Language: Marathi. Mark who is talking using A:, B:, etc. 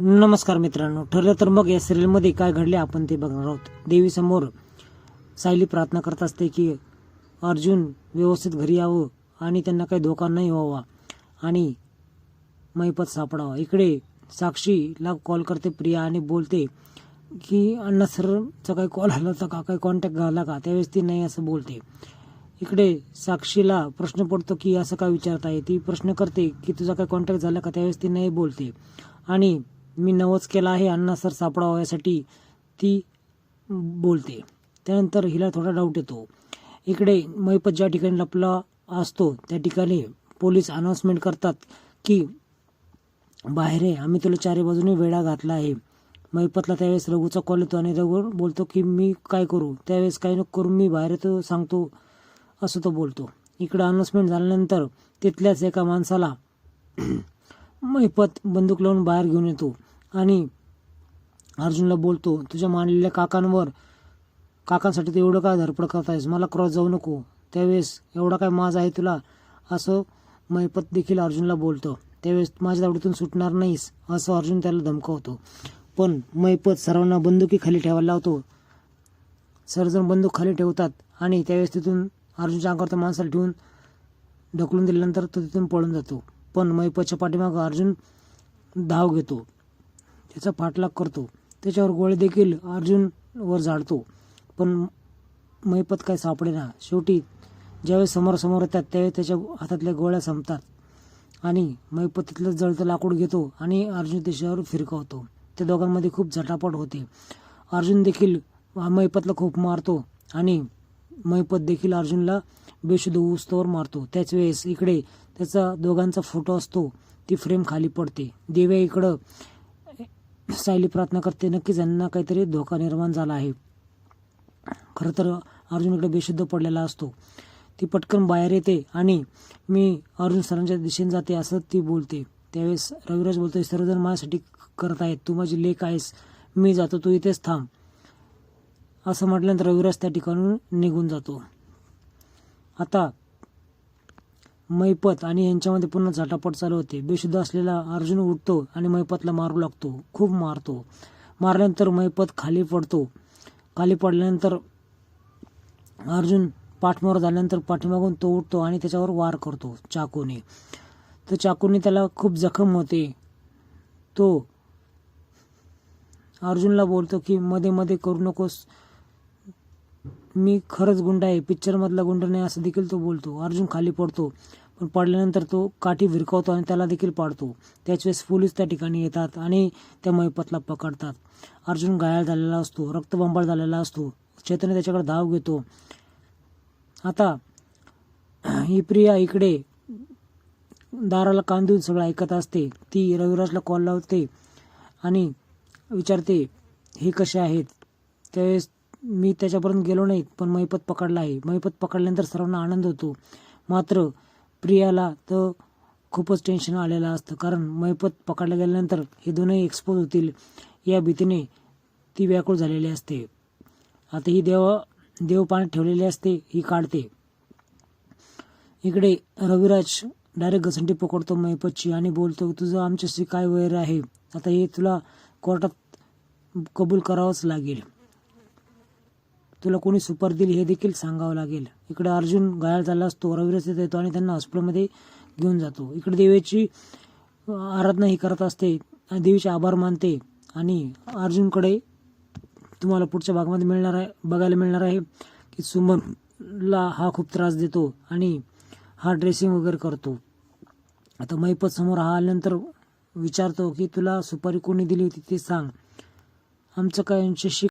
A: नमस्कार मित्रांनो, ठरलं तर मग या सिरियलमध्ये काय घडले आपण ते बघणार आहोत. देवीसमोर सायली प्रार्थना करत असते की अर्जुन व्यवस्थित घरी यावं आणि त्यांना काही धोका नाही व्हावा आणि महिपत सापडावा. इकडे साक्षीला कॉल करते प्रिया आणि बोलते की अण्णा सरचा काही कॉल आला होता का, काही कॉन्टॅक्ट झाला का. त्यावेळेस ती नाही असं बोलते. इकडे साक्षीला प्रश्न पडतो की असं काय विचारत आहे. ती प्रश्न करते की तुझा काही कॉन्टॅक्ट झाला का. त्यावेळेस ती नाही बोलते आणि मी नवच केला आहे अण्णा सर सापडावा यासाठी ती बोलते. त्यानंतर हिला थोडा डाऊट येतो. इकडे महिपत ज्या ठिकाणी लपला असतो त्या ठिकाणी पोलीस अनाउन्समेंट करतात की बाहेर आहे, आम्ही तुला चारी बाजूने वेढा घातला आहे. महिपतला त्यावेळेस रघुचा कॉल येतो आणि रघु बोलतो की मी काय करू. त्यावेळेस काही नको करू, मी बाहेर येतो सांगतो असं तो बोलतो. इकडं अनाउन्समेंट झाल्यानंतर तिथल्याच एका माणसाला महिपत बंदूक लावून बाहेर घेऊन येतो आणि अर्जुनला बोलतो तुझ्या मानलेल्या काकांसाठी तू एवढं काय धडपड करतायस, मला क्रॉस जाऊ नको. त्यावेळेस एवढा काय माज आहे तुला असं महिपत देखील अर्जुनला बोलतो. त्यावेळेस माझ्या दावडीतून सुटणार नाहीस असं अर्जुन त्याला धमकावतो. पण महिपत सर्वांना बंदुकी खाली ठेवायला लावतो. सर्वजण बंदूक खाली ठेवतात आणि त्यावेळेस तिथून अर्जुनच्या अंगावर त्या माणसाला ठेवून ढकलून दिल्यानंतर तो तिथून पळून जातो. पण महिपतच्या पाठीमागं अर्जुन धाव घेतो, त्याचा पाठलाग करतो, त्याच्यावर गोळे देखील अर्जुन वर झाडतो. पण महिपत काय सापडेना. शेवटी ज्यावेळेस समोरासमोर येतात त्यावेळेस त्याच्या हातातल्या गोळ्या संपतात आणि महिपत तिथलं जळतं लाकूड घेतो आणि अर्जुन त्याच्यावर फिरकावतो. त्या दोघांमध्ये खूप झटापट होते. अर्जुन देखील महिपतला खूप मारतो आणि महिपत देखील अर्जुनला बेशुद्ध होऊस्तोवर मारतो. त्याच वेळेस इकडे त्याचा दोघांचा फोटो असतो, ती फ्रेम खाली पडते. देव्या इकडं सायली प्रार्थना करते नक्कीच यांना काहीतरी धोका निर्माण झाला आहे. खरं तर अर्जुन इकडे बेशुद्ध पडलेला असतो. ती पटकन बाहेर येते आणि मी अर्जुन सरांच्या दिशेने जाते असं ती बोलते. त्यावेळेस रविराज बोलतोय सर्वजण माझ्यासाठी करत आहेत, तू माझी लेक आहेस, मी जातो, तू इथेच थांब असं म्हटल्यानंतर रविराज त्या ठिकाणून निघून जातो. आता महिपत आणि यांच्यामध्ये पुन्हा झटापट चालू होते. बेशुद्ध असलेला अर्जुन उठतो आणि महिपतला मारू लागतो, खूप मारतो. मारल्यानंतर महिपत खाली पडतो. खाली पडल्यानंतर अर्जुन पाठमोर झाल्यानंतर पाठीमागून तो उठतो आणि त्याच्यावर वार करतो चाकूने. तर चाकूने त्याला खूप जखम होते. तो अर्जुनला बोलतो की मध्ये मध्ये करू नकोस, मी खरंच गुंड आहे, पिक्चरमधला गुंड नाही असं देखील तो बोलतो. अर्जुन खाली पडतो, पण पडल्यानंतर तो काठी भिरकावतो आणि त्याला देखील पाडतो. त्याच वेळेस पोलीस त्या ठिकाणी येतात आणि त्या महिपतला पकडतात. अर्जुन घायाळ झालेला असतो, रक्तबंबाळ झालेला असतो. चैतन्य त्याच्याकडे धाव घेतो. आता ही प्रिया इकडे दाराला कान देऊन सगळं ऐकत असते. ती रविराजला कॉल लावते आणि विचारते हे कसे आहेत. त्यावेळेस मी त्याच्यापर्यंत गेलो नाही पण महिपत पकडला आहे. महिपत पकडल्यानंतर सर्वांना आनंद होतो, मात्र प्रियाला तर खूपच टेन्शन आलेलं असतं, कारण महिपत पकडल्या गेल्यानंतर हे दोनही एक्सपोज होतील या भीतीने ती व्याकुळ झालेली असते. आता ही देव पाण्यात ठेवलेली असते, ही काढते. इकडे रविराज डायरेक्ट घसंटी पकडतो महिपतची आणि बोलतो तुझं आमच्याशी काय वैर आहे, आता हे तुला कोर्टात कबूल करावंच लागेल, तुला कोणी सुपर दिली हे देखील सांगावं लागेल. इकडे अर्जुन घायाळ झाला असतो. रविराज येतो आणि त्यांना हॉस्पिटलमध्ये घेऊन जातो. इकडे देवीची आराधना ही करत असते आणि देवीचे आभार मानते आणि अर्जुनकडे तुम्हाला पुढच्या भागामध्ये बघायला मिळणार आहे की सुमनला हा खूप त्रास देतो आणि हा ड्रेसिंग वगैरे करतो. आता महिपत समोर हा आल्यानंतर विचारतो की तुला सुपारी कोणी दिली होती ते सांग, आमचं काय यांच्याशी